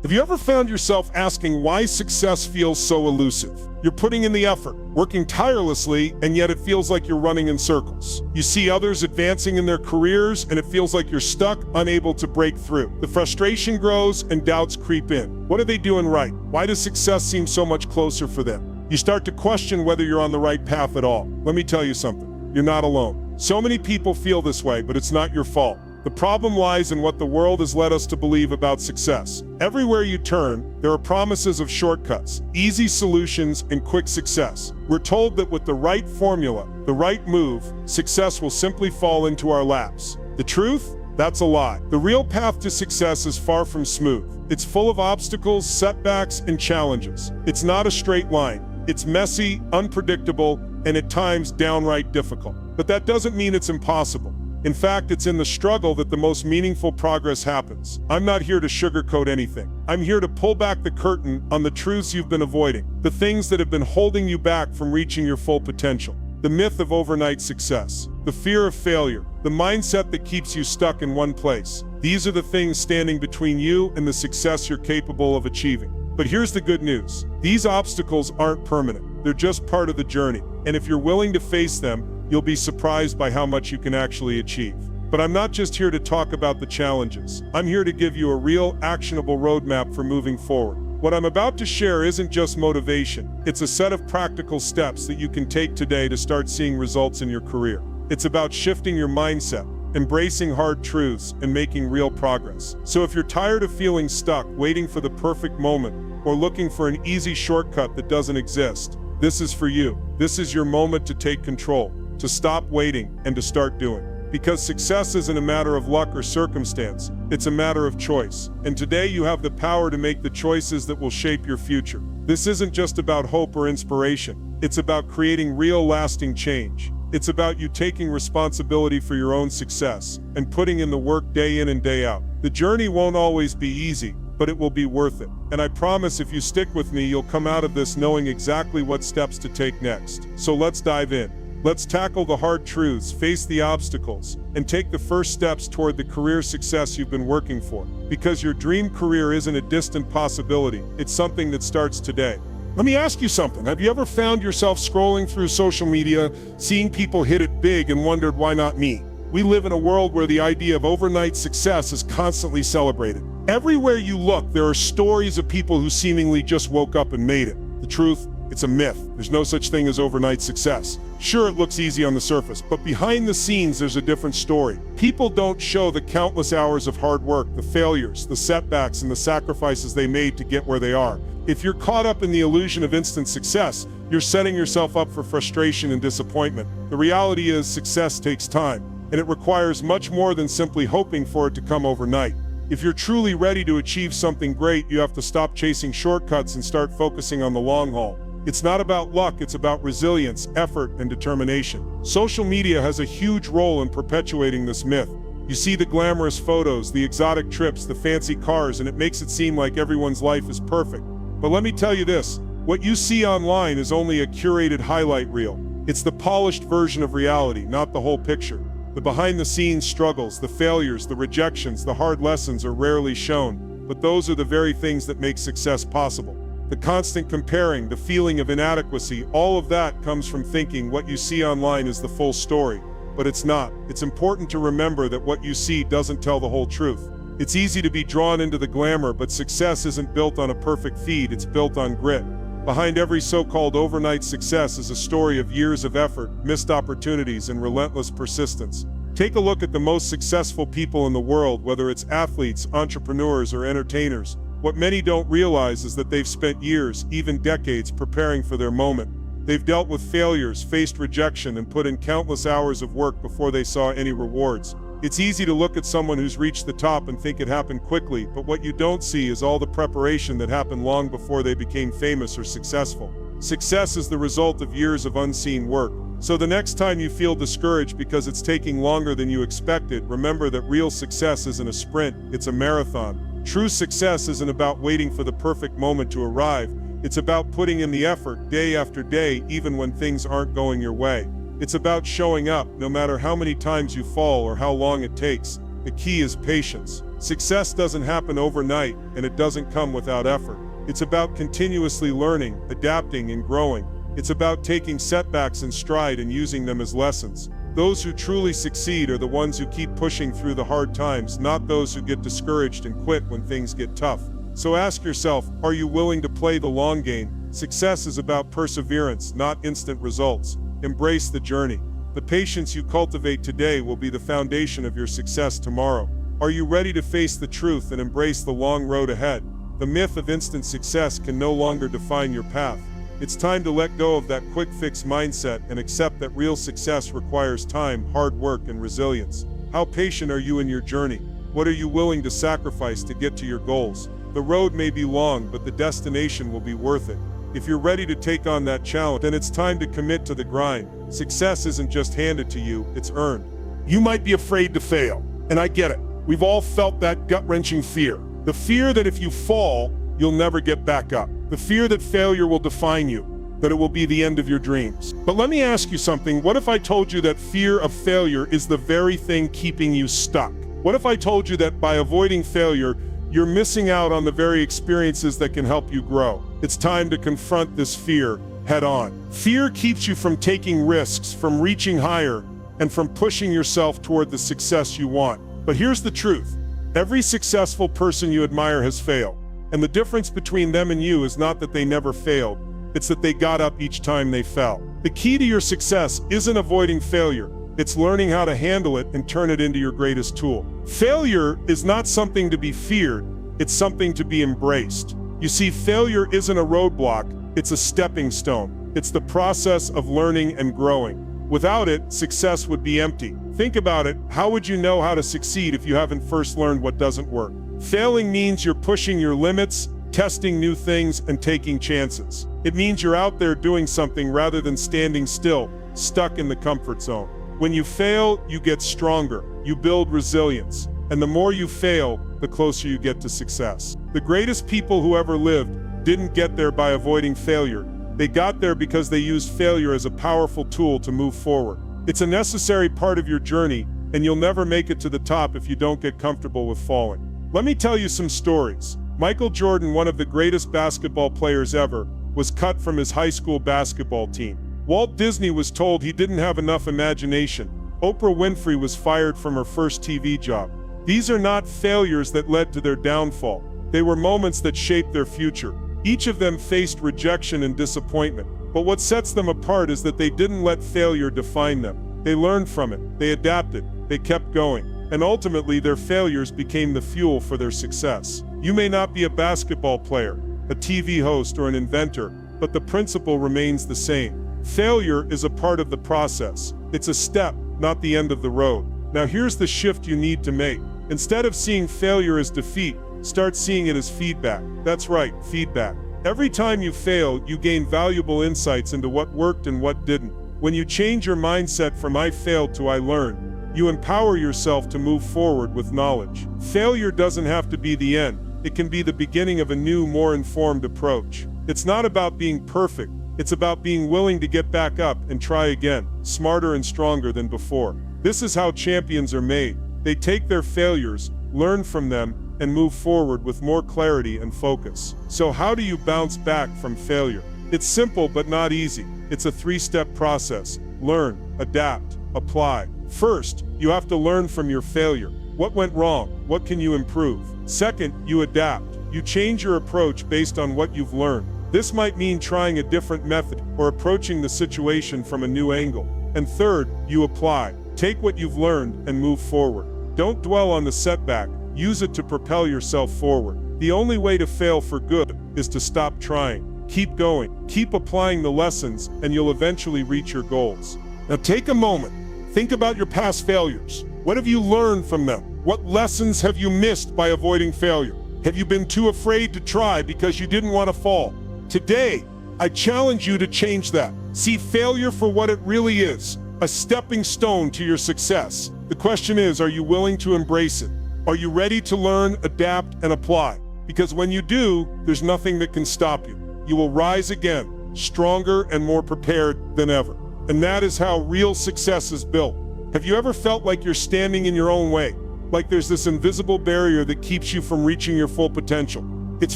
Have you ever found yourself asking why success feels so elusive? You're putting in the effort, working tirelessly, and yet it feels like you're running in circles. You see others advancing in their careers, and it feels like you're stuck, unable to break through. The frustration grows and doubts creep in. What are they doing right? Why does success seem so much closer for them? You start to question whether you're on the right path at all. Let me tell you something. You're not alone. So many people feel this way, but it's not your fault. The problem lies in what the world has led us to believe about success. Everywhere you turn, there are promises of shortcuts, easy solutions, and quick success. We're told that with the right formula, the right move, success will simply fall into our laps. The truth? That's a lie. The real path to success is far from smooth. It's full of obstacles, setbacks, and challenges. It's not a straight line. It's messy, unpredictable, and at times downright difficult. But that doesn't mean it's impossible. In fact, it's in the struggle that the most meaningful progress happens. I'm not here to sugarcoat anything. I'm here to pull back the curtain on the truths you've been avoiding, the things that have been holding you back from reaching your full potential. The myth of overnight success, the fear of failure, the mindset that keeps you stuck in one place. These are the things standing between you and the success you're capable of achieving. But here's the good news. These obstacles aren't permanent. They're just part of the journey. And if you're willing to face them, you'll be surprised by how much you can actually achieve. But I'm not just here to talk about the challenges. I'm here to give you a real, actionable roadmap for moving forward. What I'm about to share isn't just motivation. It's a set of practical steps that you can take today to start seeing results in your career. It's about shifting your mindset, embracing hard truths, and making real progress. So if you're tired of feeling stuck, waiting for the perfect moment, or looking for an easy shortcut that doesn't exist, this is for you. This is your moment to take control, to stop waiting, and to start doing. Because success isn't a matter of luck or circumstance, it's a matter of choice. And today you have the power to make the choices that will shape your future. This isn't just about hope or inspiration. It's about creating real, lasting change. It's about you taking responsibility for your own success and putting in the work day in and day out. The journey won't always be easy, but it will be worth it. And I promise if you stick with me, you'll come out of this knowing exactly what steps to take next. So let's dive in. Let's tackle the hard truths, face the obstacles, and take the first steps toward the career success you've been working for. Because your dream career isn't a distant possibility, it's something that starts today. Let me ask you something. Have you ever found yourself scrolling through social media, seeing people hit it big and wondered, why not me? We live in a world where the idea of overnight success is constantly celebrated. Everywhere you look, there are stories of people who seemingly just woke up and made it. The truth? It's a myth. There's no such thing as overnight success. Sure, it looks easy on the surface, but behind the scenes, there's a different story. People don't show the countless hours of hard work, the failures, the setbacks, and the sacrifices they made to get where they are. If you're caught up in the illusion of instant success, you're setting yourself up for frustration and disappointment. The reality is, success takes time, and it requires much more than simply hoping for it to come overnight. If you're truly ready to achieve something great, you have to stop chasing shortcuts and start focusing on the long haul. It's not about luck, it's about resilience, effort, and determination. Social media has a huge role in perpetuating this myth. You see the glamorous photos, the exotic trips, the fancy cars, and it makes it seem like everyone's life is perfect. But let me tell you this, what you see online is only a curated highlight reel. It's the polished version of reality, not the whole picture. The behind-the-scenes struggles, the failures, the rejections, the hard lessons are rarely shown, but those are the very things that make success possible. The constant comparing, the feeling of inadequacy, all of that comes from thinking what you see online is the full story. But it's not. It's important to remember that what you see doesn't tell the whole truth. It's easy to be drawn into the glamour, but success isn't built on a perfect feed, it's built on grit. Behind every so-called overnight success is a story of years of effort, missed opportunities, and relentless persistence. Take a look at the most successful people in the world, whether it's athletes, entrepreneurs, or entertainers. What many don't realize is that they've spent years, even decades, preparing for their moment. They've dealt with failures, faced rejection, and put in countless hours of work before they saw any rewards. It's easy to look at someone who's reached the top and think it happened quickly, but what you don't see is all the preparation that happened long before they became famous or successful. Success is the result of years of unseen work. So the next time you feel discouraged because it's taking longer than you expected, remember that real success isn't a sprint, it's a marathon. True success isn't about waiting for the perfect moment to arrive. It's about putting in the effort day after day, even when things aren't going your way. It's about showing up, no matter how many times you fall or how long it takes. The key is patience. Success doesn't happen overnight, and it doesn't come without effort. It's about continuously learning, adapting, and growing. It's about taking setbacks in stride and using them as lessons. Those who truly succeed are the ones who keep pushing through the hard times, not those who get discouraged and quit when things get tough. So ask yourself, are you willing to play the long game? Success is about perseverance, not instant results. Embrace the journey. The patience you cultivate today will be the foundation of your success tomorrow. Are you ready to face the truth and embrace the long road ahead? The myth of instant success can no longer define your path. It's time to let go of that quick-fix mindset and accept that real success requires time, hard work, and resilience. How patient are you in your journey? What are you willing to sacrifice to get to your goals? The road may be long, but the destination will be worth it. If you're ready to take on that challenge, then it's time to commit to the grind. Success isn't just handed to you, it's earned. You might be afraid to fail, and I get it. We've all felt that gut-wrenching fear. The fear that if you fall, you'll never get back up. The fear that failure will define you, that it will be the end of your dreams. But let me ask you something. What if I told you that fear of failure is the very thing keeping you stuck? What if I told you that by avoiding failure, you're missing out on the very experiences that can help you grow? It's time to confront this fear head on. Fear keeps you from taking risks, from reaching higher, and from pushing yourself toward the success you want. But here's the truth. Every successful person you admire has failed. And the difference between them and you is not that they never failed, it's that they got up each time they fell. The key to your success isn't avoiding failure. It's learning how to handle it and turn it into your greatest tool. Failure is not something to be feared, it's something to be embraced. You see, failure isn't a roadblock, it's a stepping stone. It's the process of learning and growing. Without it, success would be empty. Think about it. How would you know how to succeed if you haven't first learned what doesn't work? Failing means you're pushing your limits, testing new things, and taking chances. It means you're out there doing something rather than standing still, stuck in the comfort zone. When you fail, you get stronger. You build resilience. And the more you fail, the closer you get to success. The greatest people who ever lived didn't get there by avoiding failure. They got there because they used failure as a powerful tool to move forward. It's a necessary part of your journey, and you'll never make it to the top if you don't get comfortable with falling. Let me tell you some stories. Michael Jordan, one of the greatest basketball players ever, was cut from his high school basketball team. Walt Disney was told he didn't have enough imagination. Oprah Winfrey was fired from her first TV job. These are not failures that led to their downfall. They were moments that shaped their future. Each of them faced rejection and disappointment. But what sets them apart is that they didn't let failure define them. They learned from it, they adapted, they kept going. And ultimately, their failures became the fuel for their success. You may not be a basketball player, a TV host, or an inventor, but the principle remains the same. Failure is a part of the process. It's a step, not the end of the road. Now here's the shift you need to make. Instead of seeing failure as defeat, start seeing it as feedback. That's right, feedback. Every time you fail, you gain valuable insights into what worked and what didn't. When you change your mindset from I failed to I learned, you empower yourself to move forward with knowledge. Failure doesn't have to be the end. It can be the beginning of a new, more informed approach. It's not about being perfect. It's about being willing to get back up and try again, smarter and stronger than before. This is how champions are made. They take their failures, learn from them, and move forward with more clarity and focus. So how do you bounce back from failure? It's simple but not easy. It's a three-step process. Learn, adapt, apply. First, you have to learn from your failure. What went wrong? What can you improve? Second, you adapt. You change your approach based on what you've learned. This might mean trying a different method or approaching the situation from a new angle. And third, you apply. Take what you've learned and move forward. Don't dwell on the setback. Use it to propel yourself forward. The only way to fail for good is to stop trying. Keep going. Keep applying the lessons, and you'll eventually reach your goals. Now take a moment. Think about your past failures. What have you learned from them? What lessons have you missed by avoiding failure? Have you been too afraid to try because you didn't want to fall? Today, I challenge you to change that. See failure for what it really is, a stepping stone to your success. The question is, are you willing to embrace it? Are you ready to learn, adapt, and apply? Because when you do, there's nothing that can stop you. You will rise again, stronger and more prepared than ever. And that is how real success is built. Have you ever felt like you're standing in your own way? Like there's this invisible barrier that keeps you from reaching your full potential. It's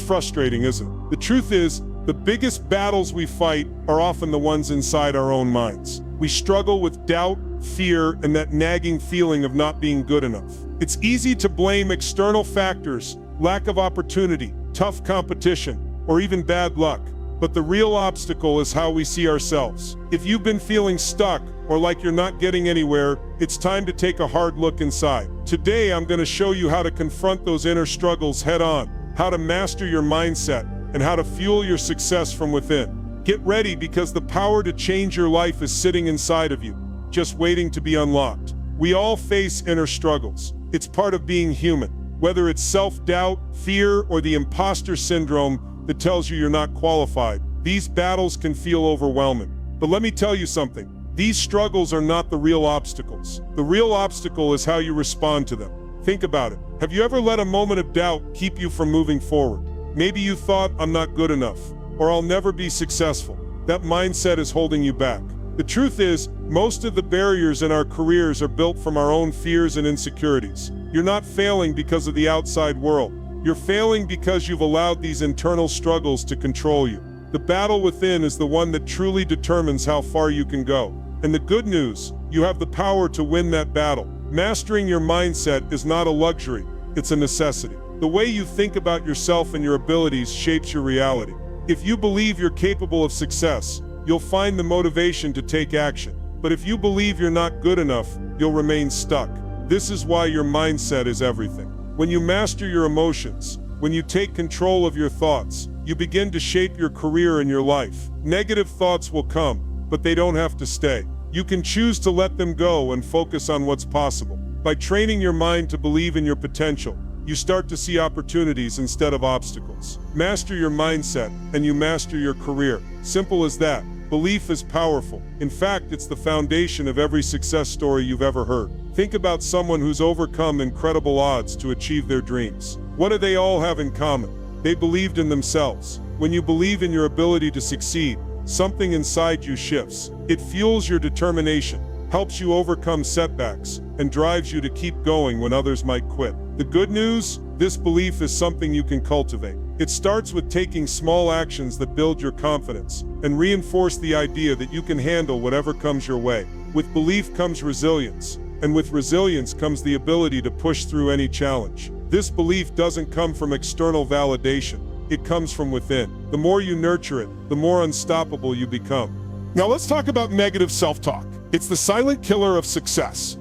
frustrating, isn't it? The truth is, the biggest battles we fight are often the ones inside our own minds. We struggle with doubt, fear, and that nagging feeling of not being good enough. It's easy to blame external factors, lack of opportunity, tough competition, or even bad luck. But the real obstacle is how we see ourselves. If you've been feeling stuck or like you're not getting anywhere, it's time to take a hard look inside. Today, I'm going to show you how to confront those inner struggles head on, how to master your mindset, and how to fuel your success from within. Get ready, because the power to change your life is sitting inside of you, just waiting to be unlocked. We all face inner struggles. It's part of being human. Whether it's self-doubt, fear, or the imposter syndrome that tells you you're not qualified, these battles can feel overwhelming. But let me tell you something. These struggles are not the real obstacles. The real obstacle is how you respond to them. Think about it. Have you ever let a moment of doubt keep you from moving forward? Maybe you thought, I'm not good enough, or I'll never be successful. That mindset is holding you back. The truth is, most of the barriers in our careers are built from our own fears and insecurities. You're not failing because of the outside world. You're failing because you've allowed these internal struggles to control you. The battle within is the one that truly determines how far you can go. And the good news, you have the power to win that battle. Mastering your mindset is not a luxury, it's a necessity. The way you think about yourself and your abilities shapes your reality. If you believe you're capable of success, you'll find the motivation to take action. But if you believe you're not good enough, you'll remain stuck. This is why your mindset is everything. When you master your emotions, when you take control of your thoughts, you begin to shape your career and your life. Negative thoughts will come, but they don't have to stay. You can choose to let them go and focus on what's possible. By training your mind to believe in your potential, you start to see opportunities instead of obstacles. Master your mindset, and you master your career. Simple as that. Belief is powerful. In fact, it's the foundation of every success story you've ever heard. Think about someone who's overcome incredible odds to achieve their dreams. What do they all have in common? They believed in themselves. When you believe in your ability to succeed, something inside you shifts. It fuels your determination, helps you overcome setbacks, and drives you to keep going when others might quit. The good news? This belief is something you can cultivate. It starts with taking small actions that build your confidence and reinforce the idea that you can handle whatever comes your way. With belief comes resilience, and with resilience comes the ability to push through any challenge. This belief doesn't come from external validation. It comes from within. The more you nurture it, the more unstoppable you become. Now let's talk about negative self-talk. It's the silent killer of success.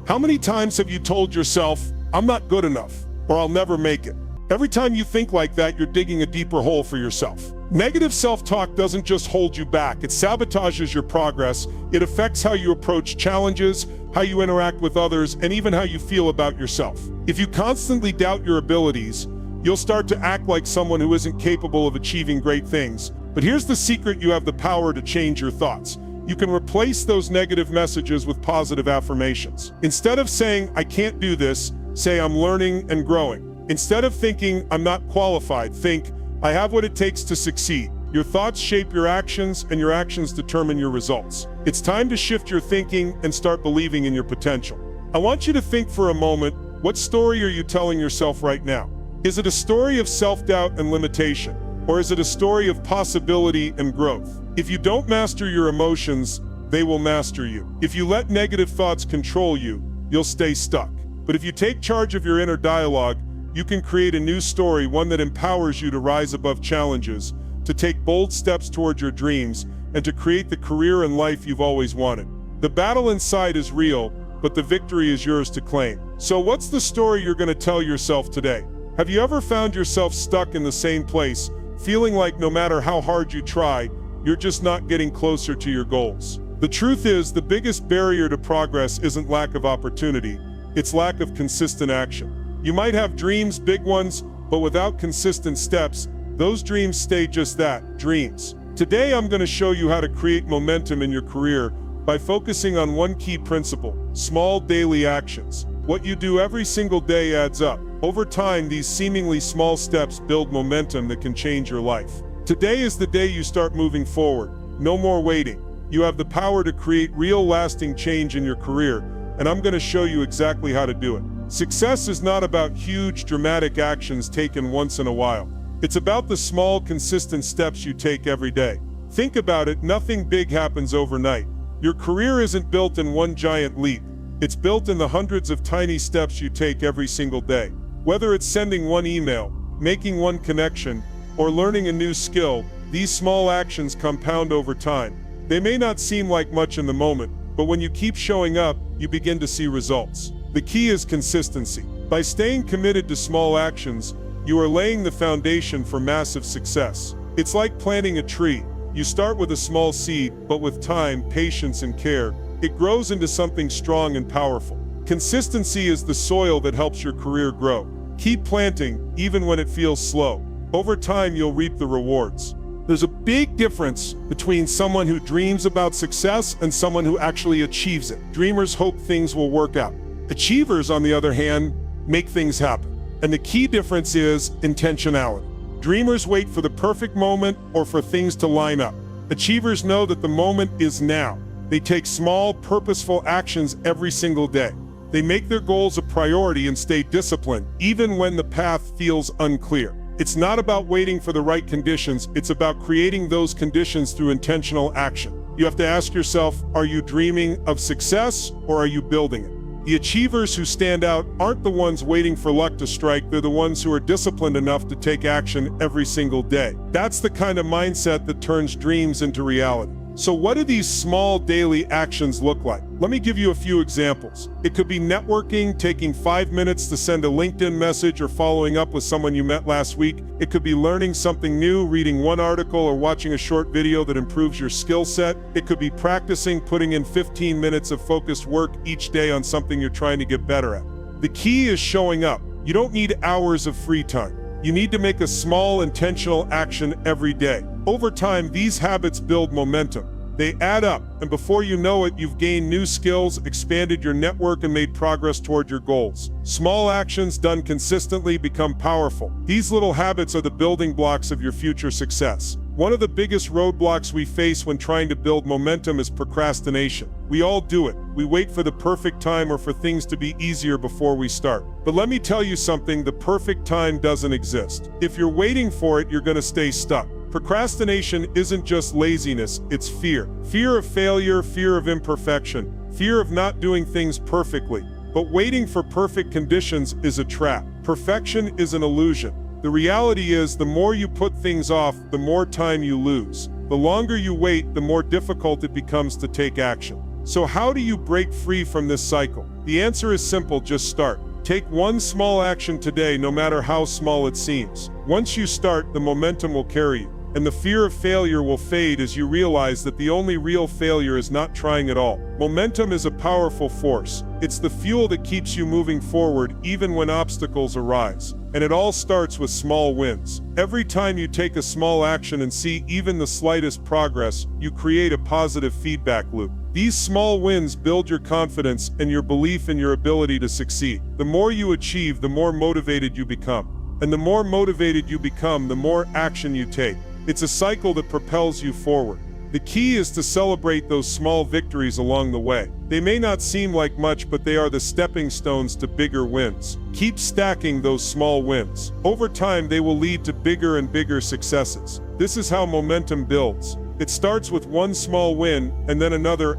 How many times have you told yourself, I'm not good enough, or I'll never make it? Every time you think like that, you're digging a deeper hole for yourself. Negative self-talk doesn't just hold you back, it sabotages your progress. It affects how you approach challenges, how you interact with others, and even how you feel about yourself. If you constantly doubt your abilities, you'll start to act like someone who isn't capable of achieving great things. But here's the secret: you have the power to change your thoughts. You can replace those negative messages with positive affirmations. Instead of saying, I can't do this, say, I'm learning and growing. Instead of thinking, I'm not qualified, think, I have what it takes to succeed. Your thoughts shape your actions, and your actions determine your results. It's time to shift your thinking and start believing in your potential. I want you to think for a moment, what story are you telling yourself right now? Is it a story of self-doubt and limitation? Or is it a story of possibility and growth? If you don't master your emotions, they will master you. If you let negative thoughts control you, you'll stay stuck. But if you take charge of your inner dialogue, you can create a new story, one that empowers you to rise above challenges, to take bold steps toward your dreams, and to create the career and life you've always wanted. The battle inside is real, but the victory is yours to claim. So what's the story you're going to tell yourself today? Have you ever found yourself stuck in the same place, feeling like no matter how hard you try, you're just not getting closer to your goals? The truth is, the biggest barrier to progress isn't lack of opportunity, it's lack of consistent action. You might have dreams, big ones, but without consistent steps, those dreams stay just that, dreams. Today I'm going to show you how to create momentum in your career by focusing on one key principle: small daily actions. What you do every single day adds up. Over time, these seemingly small steps build momentum that can change your life. Today is the day you start moving forward. No more waiting. You have the power to create real lasting change in your career, and I'm going to show you exactly how to do it. Success is not about huge, dramatic actions taken once in a while. It's about the small, consistent steps you take every day. Think about it, nothing big happens overnight. Your career isn't built in one giant leap. It's built in the hundreds of tiny steps you take every single day. Whether it's sending one email, making one connection, or learning a new skill, these small actions compound over time. They may not seem like much in the moment, but when you keep showing up, you begin to see results. The key is consistency. By staying committed to small actions, you are laying the foundation for massive success. It's like planting a tree. You start with a small seed, but with time, patience, and care, it grows into something strong and powerful. Consistency is the soil that helps your career grow. Keep planting, even when it feels slow. Over time, you'll reap the rewards. There's a big difference between someone who dreams about success and someone who actually achieves it. Dreamers hope things will work out. Achievers, on the other hand, make things happen. And the key difference is intentionality. Dreamers wait for the perfect moment or for things to line up. Achievers know that the moment is now. They take small, purposeful actions every single day. They make their goals a priority and stay disciplined, even when the path feels unclear. It's not about waiting for the right conditions, it's about creating those conditions through intentional action. You have to ask yourself, are you dreaming of success or are you building it? The achievers who stand out aren't the ones waiting for luck to strike, they're the ones who are disciplined enough to take action every single day. That's the kind of mindset that turns dreams into reality. So what do these small daily actions look like? Let me give you a few examples. It could be networking, taking 5 minutes to send a LinkedIn message or following up with someone you met last week. It could be learning something new, reading one article, or watching a short video that improves your skill set. It could be practicing, putting in 15 minutes of focused work each day on something you're trying to get better at. The key is showing up. You don't need hours of free time. You need to make a small, intentional action every day. Over time, these habits build momentum. They add up, and before you know it, you've gained new skills, expanded your network, and made progress toward your goals. Small actions done consistently become powerful. These little habits are the building blocks of your future success. One of the biggest roadblocks we face when trying to build momentum is procrastination. We all do it. We wait for the perfect time or for things to be easier before we start. But let me tell you something, the perfect time doesn't exist. If you're waiting for it, you're going to stay stuck. Procrastination isn't just laziness, it's fear. Fear of failure, fear of imperfection, fear of not doing things perfectly. But waiting for perfect conditions is a trap. Perfection is an illusion. The reality is, the more you put things off, the more time you lose. The longer you wait, the more difficult it becomes to take action. So how do you break free from this cycle? The answer is simple, just start. Take one small action today, no matter how small it seems. Once you start, the momentum will carry you. And the fear of failure will fade as you realize that the only real failure is not trying at all. Momentum is a powerful force. It's the fuel that keeps you moving forward even when obstacles arise. And it all starts with small wins. Every time you take a small action and see even the slightest progress, you create a positive feedback loop. These small wins build your confidence and your belief in your ability to succeed. The more you achieve, the more motivated you become. And the more motivated you become, the more action you take. It's a cycle that propels you forward. The key is to celebrate those small victories along the way. They may not seem like much, but they are the stepping stones to bigger wins. Keep stacking those small wins. Over time, they will lead to bigger and bigger successes. This is how momentum builds. It starts with one small win, and then another,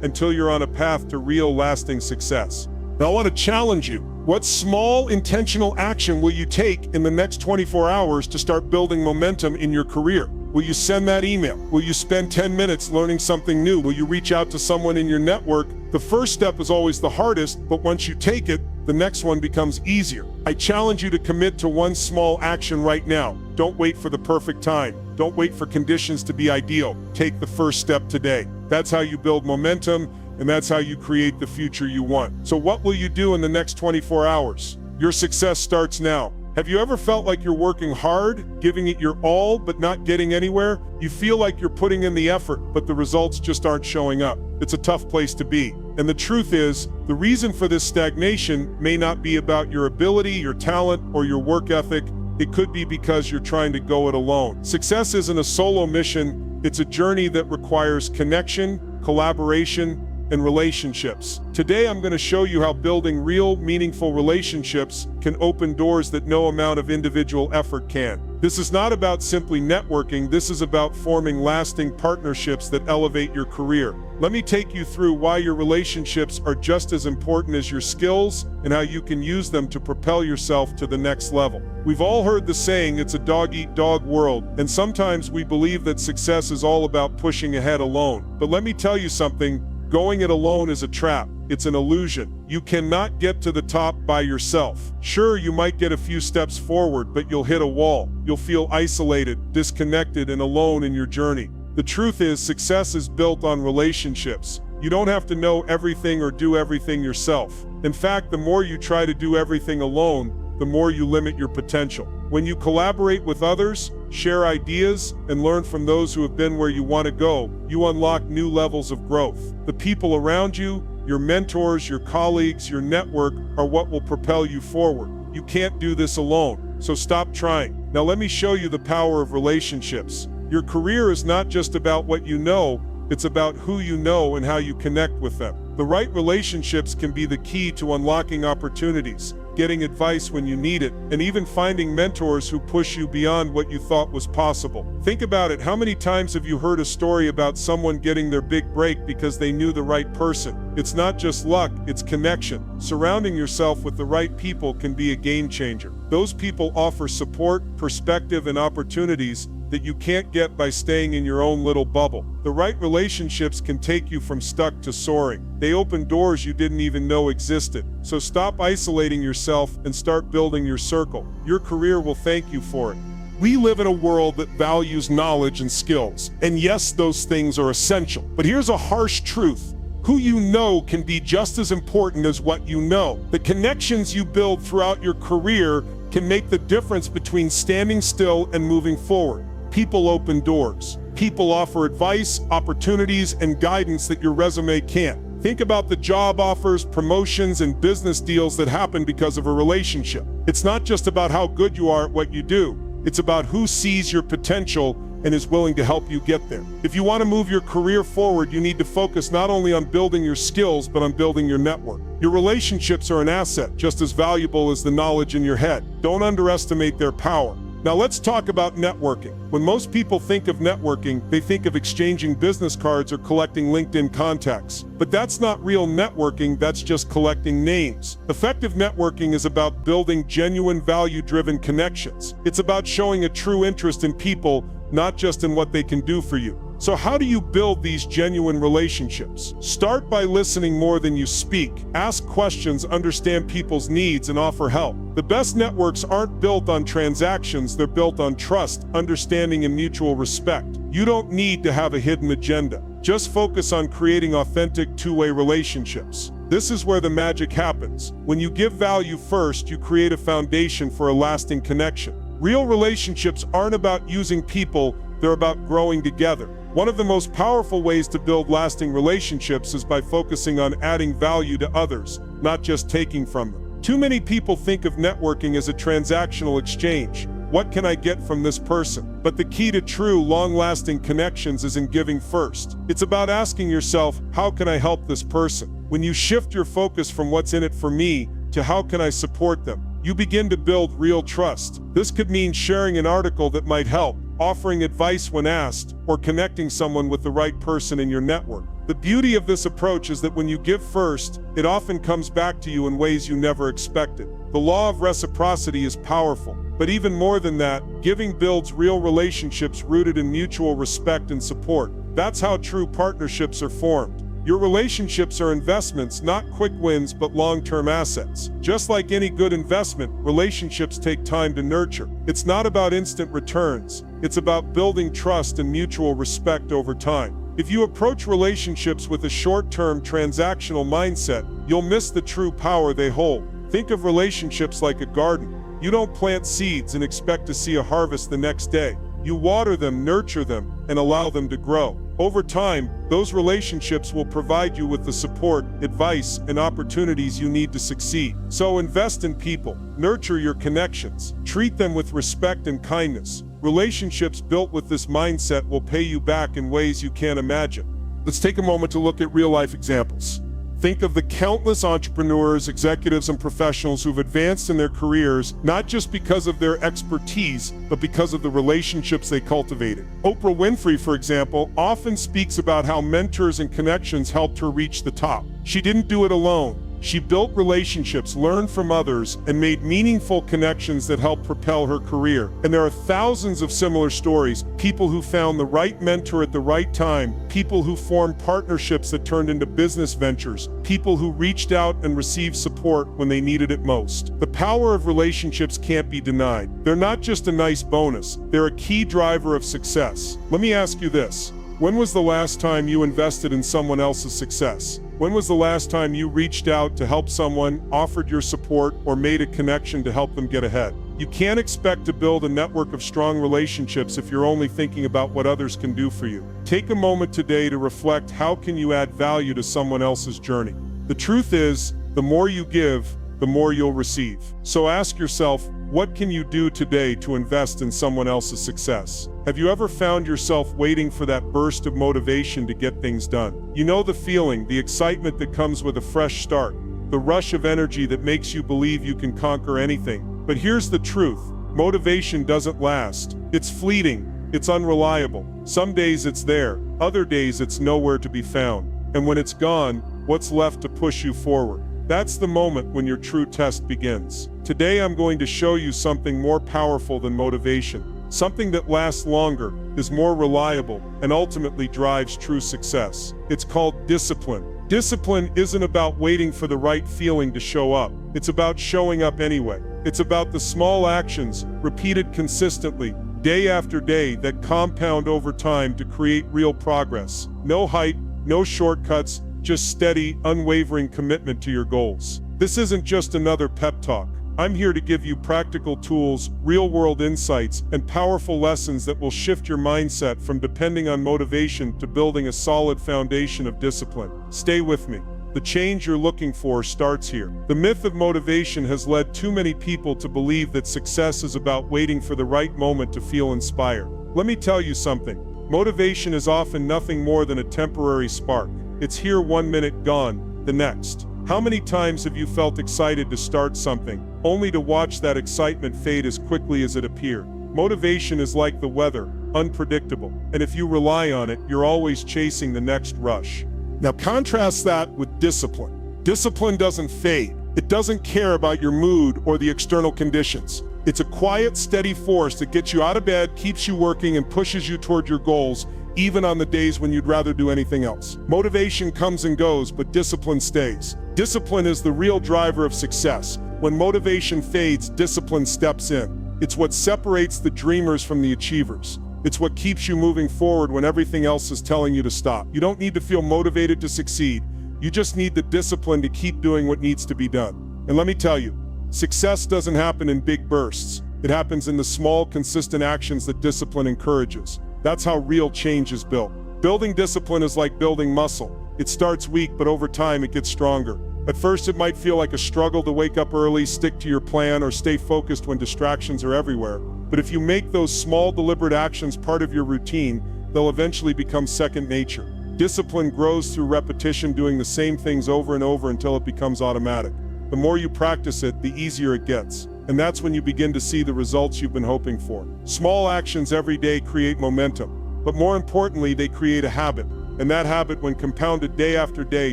until you're on a path to real lasting success. Now I want to challenge you. What small intentional action will you take in the next 24 hours to start building momentum in your career? Will you send that email? Will you spend 10 minutes learning something new? Will you reach out to someone in your network? The first step is always the hardest, but once you take it, the next one becomes easier. I challenge you to commit to one small action right now. Don't wait for the perfect time. Don't wait for conditions to be ideal. Take the first step today. That's how you build momentum, and that's how you create the future you want. So what will you do in the next 24 hours? Your success starts now. Have you ever felt like you're working hard, giving it your all, but not getting anywhere? You feel like you're putting in the effort, but the results just aren't showing up. It's a tough place to be. And the truth is, the reason for this stagnation may not be about your ability, your talent, or your work ethic. It could be because you're trying to go it alone. Success isn't a solo mission. It's a journey that requires connection, collaboration, and relationships. Today I'm going to show you how building real, meaningful relationships can open doors that no amount of individual effort can. This is not about simply networking, this is about forming lasting partnerships that elevate your career. Let me take you through why your relationships are just as important as your skills and how you can use them to propel yourself to the next level. We've all heard the saying, it's a dog-eat-dog world, and sometimes we believe that success is all about pushing ahead alone. But let me tell you something, going it alone is a trap. It's an illusion. You cannot get to the top by yourself. Sure, you might get a few steps forward, but you'll hit a wall. You'll feel isolated, disconnected, and alone in your journey. The truth is, success is built on relationships. You don't have to know everything or do everything yourself. In fact, the more you try to do everything alone, the more you limit your potential. When you collaborate with others, share ideas, and learn from those who have been where you want to go, you unlock new levels of growth. The people around you, your mentors, your colleagues, your network are what will propel you forward. You can't do this alone, so stop trying. Now let me show you the power of relationships. Your career is not just about what you know, it's about who you know and how you connect with them. The right relationships can be the key to unlocking opportunities, getting advice when you need it, and even finding mentors who push you beyond what you thought was possible. Think about it, how many times have you heard a story about someone getting their big break because they knew the right person? It's not just luck, it's connection. Surrounding yourself with the right people can be a game changer. Those people offer support, perspective, and opportunities that you can't get by staying in your own little bubble. The right relationships can take you from stuck to soaring. They open doors you didn't even know existed. So stop isolating yourself and start building your circle. Your career will thank you for it. We live in a world that values knowledge and skills. And yes, those things are essential. But here's a harsh truth. Who you know can be just as important as what you know. The connections you build throughout your career can make the difference between standing still and moving forward. People open doors. People offer advice, opportunities, and guidance that your resume can't. Think about the job offers, promotions, and business deals that happen because of a relationship. It's not just about how good you are at what you do. It's about who sees your potential and is willing to help you get there. If you want to move your career forward, you need to focus not only on building your skills, but on building your network. Your relationships are an asset, just as valuable as the knowledge in your head. Don't underestimate their power. Now let's talk about networking. When most people think of networking, they think of exchanging business cards or collecting LinkedIn contacts. But that's not real networking, that's just collecting names. Effective networking is about building genuine value-driven connections. It's about showing a true interest in people, not just in what they can do for you. So how do you build these genuine relationships? Start by listening more than you speak. Ask questions, understand people's needs, and offer help. The best networks aren't built on transactions, they're built on trust, understanding, and mutual respect. You don't need to have a hidden agenda. Just focus on creating authentic two-way relationships. This is where the magic happens. When you give value first, you create a foundation for a lasting connection. Real relationships aren't about using people, they're about growing together. One of the most powerful ways to build lasting relationships is by focusing on adding value to others, not just taking from them. Too many people think of networking as a transactional exchange. What can I get from this person? But the key to true, long-lasting connections is in giving first. It's about asking yourself, how can I help this person? When you shift your focus from what's in it for me to how can I support them, you begin to build real trust. This could mean sharing an article that might help, offering advice when asked, or connecting someone with the right person in your network. The beauty of this approach is that when you give first, it often comes back to you in ways you never expected. The law of reciprocity is powerful, but even more than that, giving builds real relationships rooted in mutual respect and support. That's how true partnerships are formed. Your relationships are investments, not quick wins, but long-term assets. Just like any good investment, relationships take time to nurture. It's not about instant returns. It's about building trust and mutual respect over time. If you approach relationships with a short-term transactional mindset, you'll miss the true power they hold. Think of relationships like a garden. You don't plant seeds and expect to see a harvest the next day. You water them, nurture them, and allow them to grow. Over time, those relationships will provide you with the support, advice, and opportunities you need to succeed. So invest in people, nurture your connections, treat them with respect and kindness. Relationships built with this mindset will pay you back in ways you can't imagine. Let's take a moment to look at real-life examples. Think of the countless entrepreneurs, executives, and professionals who've advanced in their careers, not just because of their expertise, but because of the relationships they cultivated. Oprah Winfrey, for example, often speaks about how mentors and connections helped her reach the top. She didn't do it alone. She built relationships, learned from others, and made meaningful connections that helped propel her career. And there are thousands of similar stories, people who found the right mentor at the right time, people who formed partnerships that turned into business ventures, people who reached out and received support when they needed it most. The power of relationships can't be denied. They're not just a nice bonus, they're a key driver of success. Let me ask you this. When was the last time you invested in someone else's success? When was the last time you reached out to help someone, offered your support, or made a connection to help them get ahead? You can't expect to build a network of strong relationships if you're only thinking about what others can do for you. Take a moment today to reflect, how can you add value to someone else's journey? The truth is, the more you give, the more you'll receive. So ask yourself, what can you do today to invest in someone else's success? Have you ever found yourself waiting for that burst of motivation to get things done? You know the feeling, the excitement that comes with a fresh start, the rush of energy that makes you believe you can conquer anything. But here's the truth. Motivation doesn't last. It's fleeting. It's unreliable. Some days it's there. Other days it's nowhere to be found. And when it's gone, what's left to push you forward? That's the moment when your true test begins. Today I'm going to show you something more powerful than motivation, something that lasts longer, is more reliable, and ultimately drives true success. It's called discipline. Discipline isn't about waiting for the right feeling to show up. It's about showing up anyway. It's about the small actions, repeated consistently, day after day, that compound over time to create real progress. No hype, no shortcuts, just steady, unwavering commitment to your goals. This isn't just another pep talk. I'm here to give you practical tools, real-world insights, and powerful lessons that will shift your mindset from depending on motivation to building a solid foundation of discipline. Stay with me. The change you're looking for starts here. The myth of motivation has led too many people to believe that success is about waiting for the right moment to feel inspired. Let me tell you something. Motivation is often nothing more than a temporary spark. It's here 1 minute, gone the next. How many times have you felt excited to start something, only to watch that excitement fade as quickly as it appeared? Motivation is like the weather, unpredictable. And if you rely on it, you're always chasing the next rush. Now contrast that with discipline. Discipline doesn't fade. It doesn't care about your mood or the external conditions. It's a quiet, steady force that gets you out of bed, keeps you working, and pushes you toward your goals, even on the days when you'd rather do anything else. Motivation comes and goes, but discipline stays. Discipline is the real driver of success. When motivation fades, discipline steps in. It's what separates the dreamers from the achievers. It's what keeps you moving forward when everything else is telling you to stop. You don't need to feel motivated to succeed. You just need the discipline to keep doing what needs to be done. And let me tell you, success doesn't happen in big bursts. It happens in the small, consistent actions that discipline encourages. That's how real change is built. Building discipline is like building muscle. It starts weak, but over time it gets stronger. At first it might feel like a struggle to wake up early, stick to your plan, or stay focused when distractions are everywhere. But if you make those small, deliberate actions part of your routine, they'll eventually become second nature. Discipline grows through repetition, doing the same things over and over until it becomes automatic. The more you practice it, the easier it gets. And that's when you begin to see the results you've been hoping for. Small actions every day create momentum, but more importantly, they create a habit. And that habit, when compounded day after day,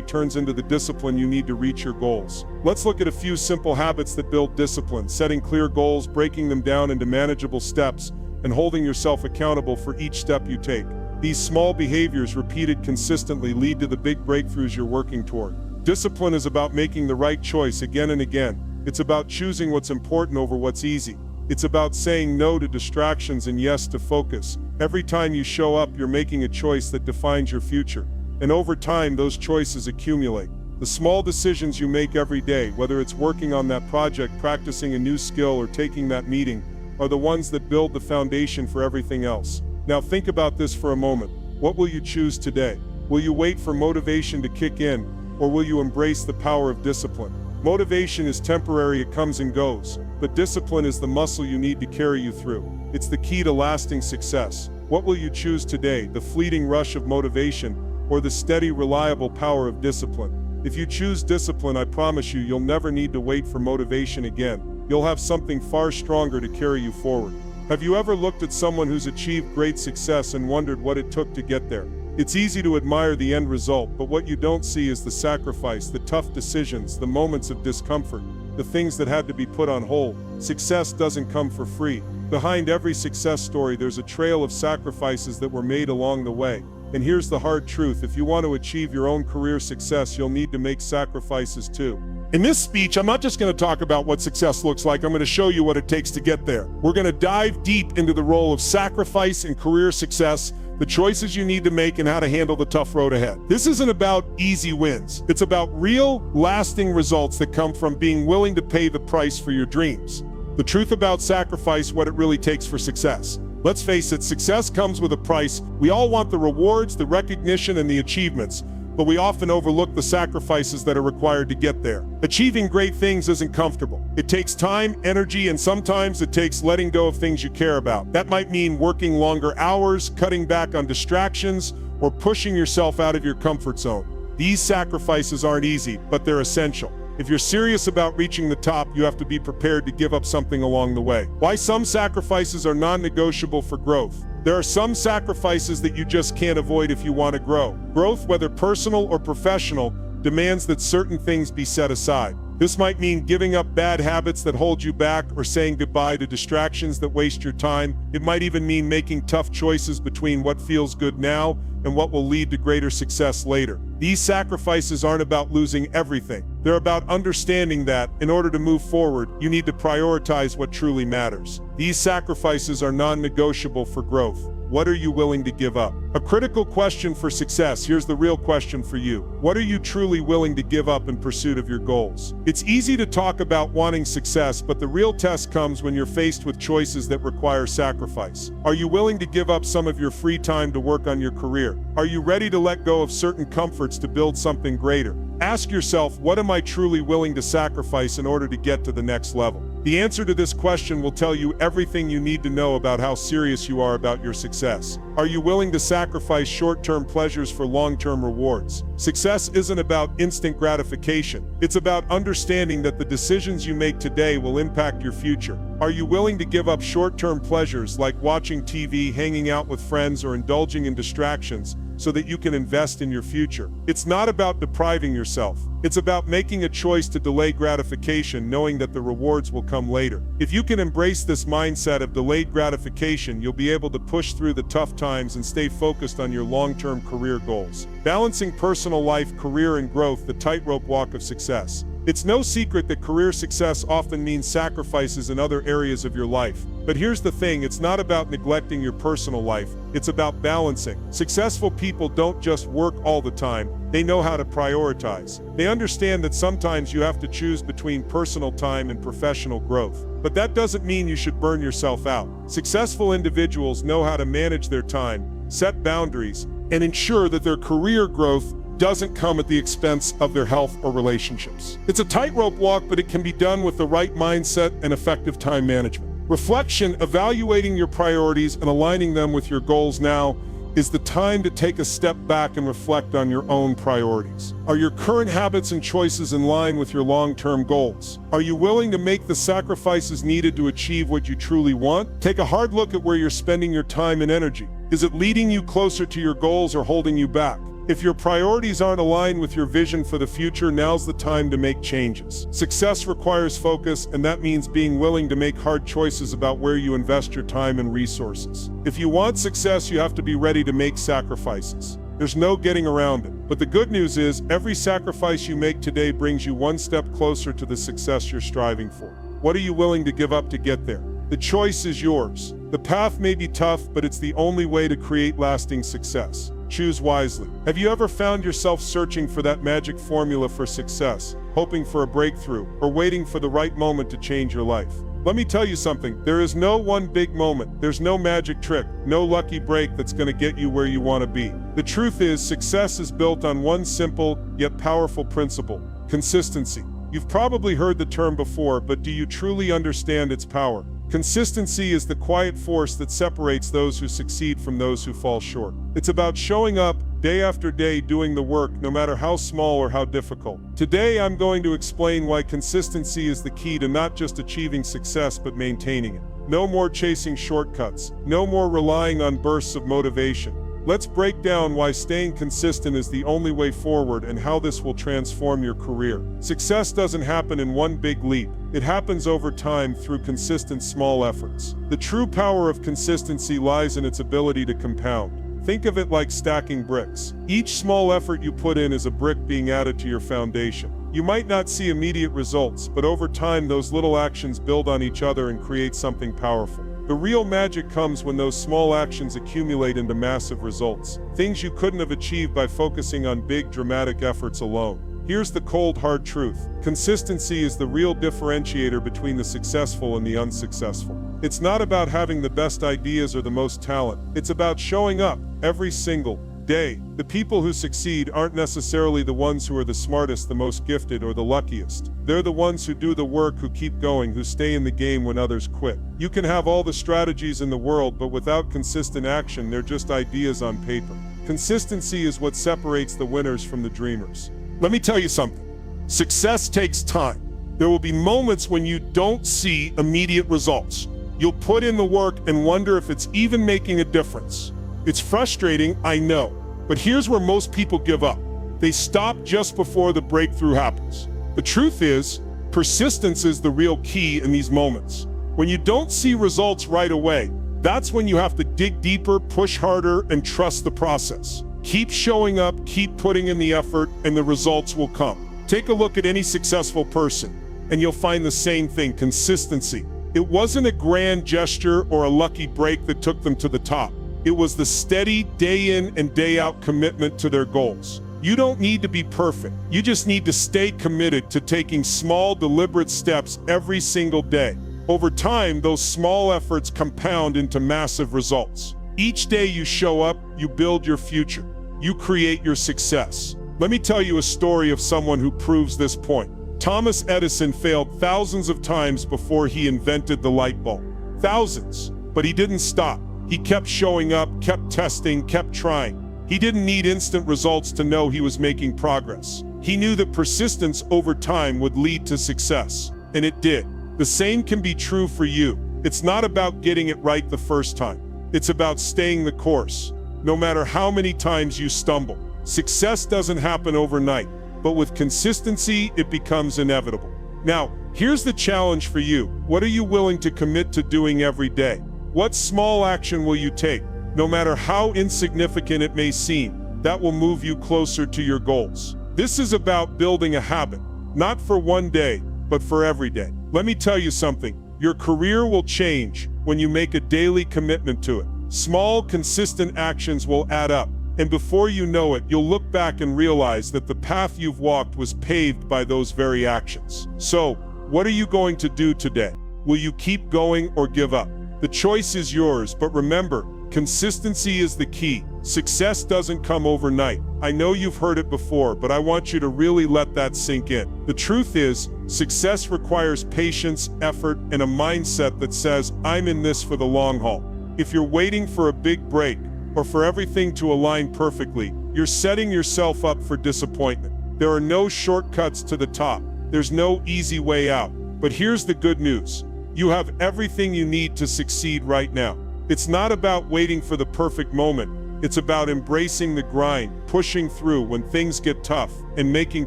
turns into the discipline you need to reach your goals. Let's look at a few simple habits that build discipline: setting clear goals, breaking them down into manageable steps, and holding yourself accountable for each step you take. These small behaviors, repeated consistently, lead to the big breakthroughs you're working toward. Discipline is about making the right choice again and again. It's about choosing what's important over what's easy. It's about saying no to distractions and yes to focus. Every time you show up, you're making a choice that defines your future. And over time, those choices accumulate. The small decisions you make every day, whether it's working on that project, practicing a new skill, or taking that meeting, are the ones that build the foundation for everything else. Now think about this for a moment. What will you choose today? Will you wait for motivation to kick in, or will you embrace the power of discipline? Motivation is temporary, it comes and goes, but discipline is the muscle you need to carry you through. It's the key to lasting success. What will you choose today? The fleeting rush of motivation, or the steady, reliable power of discipline. If you choose discipline, I promise you, you'll never need to wait for motivation again. You'll have something far stronger to carry you forward. Have you ever looked at someone who's achieved great success and wondered what it took to get there? It's easy to admire the end result, but what you don't see is the sacrifice, the tough decisions, the moments of discomfort, the things that had to be put on hold. Success doesn't come for free. Behind every success story, there's a trail of sacrifices that were made along the way. And here's the hard truth: if you want to achieve your own career success, you'll need to make sacrifices too. In this speech, I'm not just going to talk about what success looks like, I'm going to show you what it takes to get there. We're going to dive deep into the role of sacrifice in career success, the choices you need to make, and how to handle the tough road ahead. This isn't about easy wins. It's about real, lasting results that come from being willing to pay the price for your dreams. The truth about sacrifice, what it really takes for success. Let's face it, success comes with a price. We all want the rewards, the recognition, and the achievements, but we often overlook the sacrifices that are required to get there. Achieving great things isn't comfortable. It takes time, energy, and sometimes it takes letting go of things you care about. That might mean working longer hours, cutting back on distractions, or pushing yourself out of your comfort zone. These sacrifices aren't easy, but they're essential. If you're serious about reaching the top, you have to be prepared to give up something along the way. Why some sacrifices are non-negotiable for growth. There are some sacrifices that you just can't avoid if you want to grow. Growth, whether personal or professional, demands that certain things be set aside. This might mean giving up bad habits that hold you back or saying goodbye to distractions that waste your time. It might even mean making tough choices between what feels good now and what will lead to greater success later. These sacrifices aren't about losing everything. They're about understanding that, in order to move forward, you need to prioritize what truly matters. These sacrifices are non-negotiable for growth. What are you willing to give up? A critical question for success. Here's the real question for you. What are you truly willing to give up in pursuit of your goals? It's easy to talk about wanting success, but the real test comes when you're faced with choices that require sacrifice. Are you willing to give up some of your free time to work on your career? Are you ready to let go of certain comforts to build something greater? Ask yourself, what am I truly willing to sacrifice in order to get to the next level? The answer to this question will tell you everything you need to know about how serious you are about your success. Are you willing to sacrifice short-term pleasures for long-term rewards? Success isn't about instant gratification. It's about understanding that the decisions you make today will impact your future. Are you willing to give up short-term pleasures like watching TV, hanging out with friends, or indulging in distractions so that you can invest in your future? It's not about depriving yourself. It's about making a choice to delay gratification, knowing that the rewards will come later. If you can embrace this mindset of delayed gratification, you'll be able to push through the tough times and stay focused on your long-term career goals. Balancing personal life, career, and growth, the tightrope walk of success. It's no secret that career success often means sacrifices in other areas of your life. But here's the thing, it's not about neglecting your personal life, it's about balancing. Successful people don't just work all the time, they know how to prioritize. They understand that sometimes you have to choose between personal time and professional growth. But that doesn't mean you should burn yourself out. Successful individuals know how to manage their time, set boundaries, and ensure that their career growth doesn't come at the expense of their health or relationships. It's a tightrope walk, but it can be done with the right mindset and effective time management. Reflection, evaluating your priorities and aligning them with your goals now is the time to take a step back and reflect on your own priorities. Are your current habits and choices in line with your long-term goals? Are you willing to make the sacrifices needed to achieve what you truly want? Take a hard look at where you're spending your time and energy. Is it leading you closer to your goals or holding you back? If your priorities aren't aligned with your vision for the future, now's the time to make changes. Success requires focus, and that means being willing to make hard choices about where you invest your time and resources. If you want success, you have to be ready to make sacrifices. There's no getting around it. But the good news is, every sacrifice you make today brings you one step closer to the success you're striving for. What are you willing to give up to get there? The choice is yours. The path may be tough, but it's the only way to create lasting success. Choose wisely. Have you ever found yourself searching for that magic formula for success, hoping for a breakthrough, or waiting for the right moment to change your life? Let me tell you something, there is no one big moment, there's no magic trick, no lucky break that's going to get you where you want to be. The truth is, success is built on one simple, yet powerful principle: consistency. You've probably heard the term before, but do you truly understand its power? Consistency is the quiet force that separates those who succeed from those who fall short. It's about showing up day after day, doing the work, no matter how small or how difficult. Today, I'm going to explain why consistency is the key to not just achieving success, but maintaining it. No more chasing shortcuts. No more relying on bursts of motivation. Let's break down why staying consistent is the only way forward and how this will transform your career. Success doesn't happen in one big leap. It happens over time through consistent small efforts. The true power of consistency lies in its ability to compound. Think of it like stacking bricks. Each small effort you put in is a brick being added to your foundation. You might not see immediate results, but over time those little actions build on each other and create something powerful. The real magic comes when those small actions accumulate into massive results, things you couldn't have achieved by focusing on big, dramatic efforts alone. Here's the cold, hard truth. Consistency is the real differentiator between the successful and the unsuccessful. It's not about having the best ideas or the most talent. It's about showing up every single day. The people who succeed aren't necessarily the ones who are the smartest, the most gifted, or the luckiest. They're the ones who do the work, who keep going, who stay in the game when others quit. You can have all the strategies in the world, but without consistent action, they're just ideas on paper. Consistency is what separates the winners from the dreamers. Let me tell you something. Success takes time. There will be moments when you don't see immediate results. You'll put in the work and wonder if it's even making a difference. It's frustrating, I know, but here's where most people give up. They stop just before the breakthrough happens. The truth is, persistence is the real key in these moments. When you don't see results right away, that's when you have to dig deeper, push harder, and trust the process. Keep showing up, keep putting in the effort, and the results will come. Take a look at any successful person, and you'll find the same thing: consistency. It wasn't a grand gesture or a lucky break that took them to the top. It was the steady, day in and day out commitment to their goals. You don't need to be perfect. You just need to stay committed to taking small, deliberate steps every single day. Over time, those small efforts compound into massive results. Each day you show up, you build your future. You create your success. Let me tell you a story of someone who proves this point. Thomas Edison failed thousands of times before he invented the light bulb. Thousands. But he didn't stop. He kept showing up, kept testing, kept trying. He didn't need instant results to know he was making progress. He knew that persistence over time would lead to success, and it did. The same can be true for you. It's not about getting it right the first time. It's about staying the course, no matter how many times you stumble. Success doesn't happen overnight, but with consistency, it becomes inevitable. Now, here's the challenge for you. What are you willing to commit to doing every day? What small action will you take? No matter how insignificant it may seem, that will move you closer to your goals. This is about building a habit, not for one day, but for every day. Let me tell you something. Your career will change when you make a daily commitment to it. Small, consistent actions will add up, and before you know it, you'll look back and realize that the path you've walked was paved by those very actions. So, what are you going to do today? Will you keep going or give up? The choice is yours, but remember, consistency is the key. Success doesn't come overnight. I know you've heard it before, but I want you to really let that sink in. The truth is, success requires patience, effort, and a mindset that says, I'm in this for the long haul. If you're waiting for a big break, or for everything to align perfectly, you're setting yourself up for disappointment. There are no shortcuts to the top. There's no easy way out. But here's the good news. You have everything you need to succeed right now. It's not about waiting for the perfect moment. It's about embracing the grind, pushing through when things get tough, and making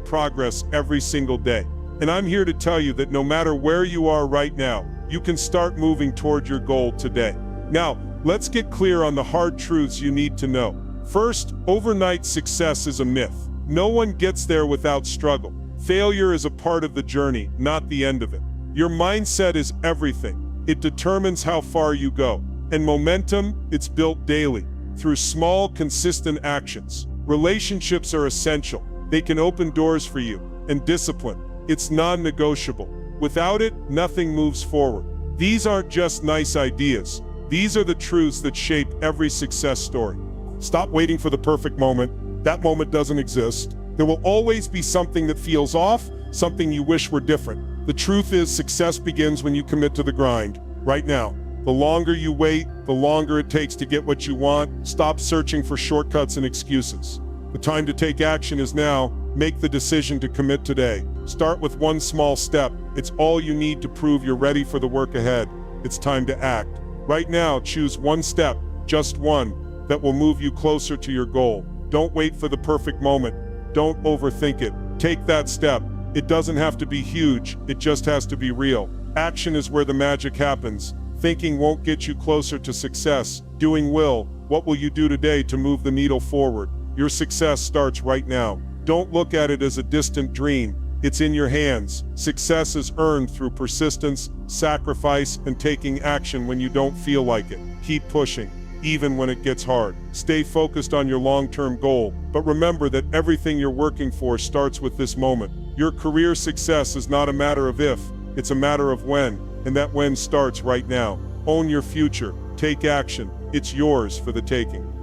progress every single day. And I'm here to tell you that no matter where you are right now, you can start moving toward your goal today. Now, let's get clear on the hard truths you need to know. First, overnight success is a myth. No one gets there without struggle. Failure is a part of the journey, not the end of it. Your mindset is everything. It determines how far you go. And momentum, it's built daily, through small, consistent actions. Relationships are essential. They can open doors for you. And discipline, it's non-negotiable. Without it, nothing moves forward. These aren't just nice ideas. These are the truths that shape every success story. Stop waiting for the perfect moment. That moment doesn't exist. There will always be something that feels off, something you wish were different. The truth is, success begins when you commit to the grind. right now. The longer you wait, the longer it takes to get what you want. Stop searching for shortcuts and excuses. The time to take action is now. Make the decision to commit today. Start with one small step. It's all you need to prove you're ready for the work ahead. It's time to act. Right now, choose one step, just one, that will move you closer to your goal. Don't wait for the perfect moment. Don't overthink it. Take that step. It doesn't have to be huge, it just has to be real. Action is where the magic happens. Thinking won't get you closer to success. Doing will. What will you do today to move the needle forward? Your success starts right now. Don't look at it as a distant dream. It's in your hands. Success is earned through persistence, sacrifice, and taking action when you don't feel like it. Keep pushing, even when it gets hard. Stay focused on your long-term goal, but remember that everything you're working for starts with this moment. Your career success is not a matter of if, it's a matter of when, and that when starts right now. Own your future. Take action. It's yours for the taking.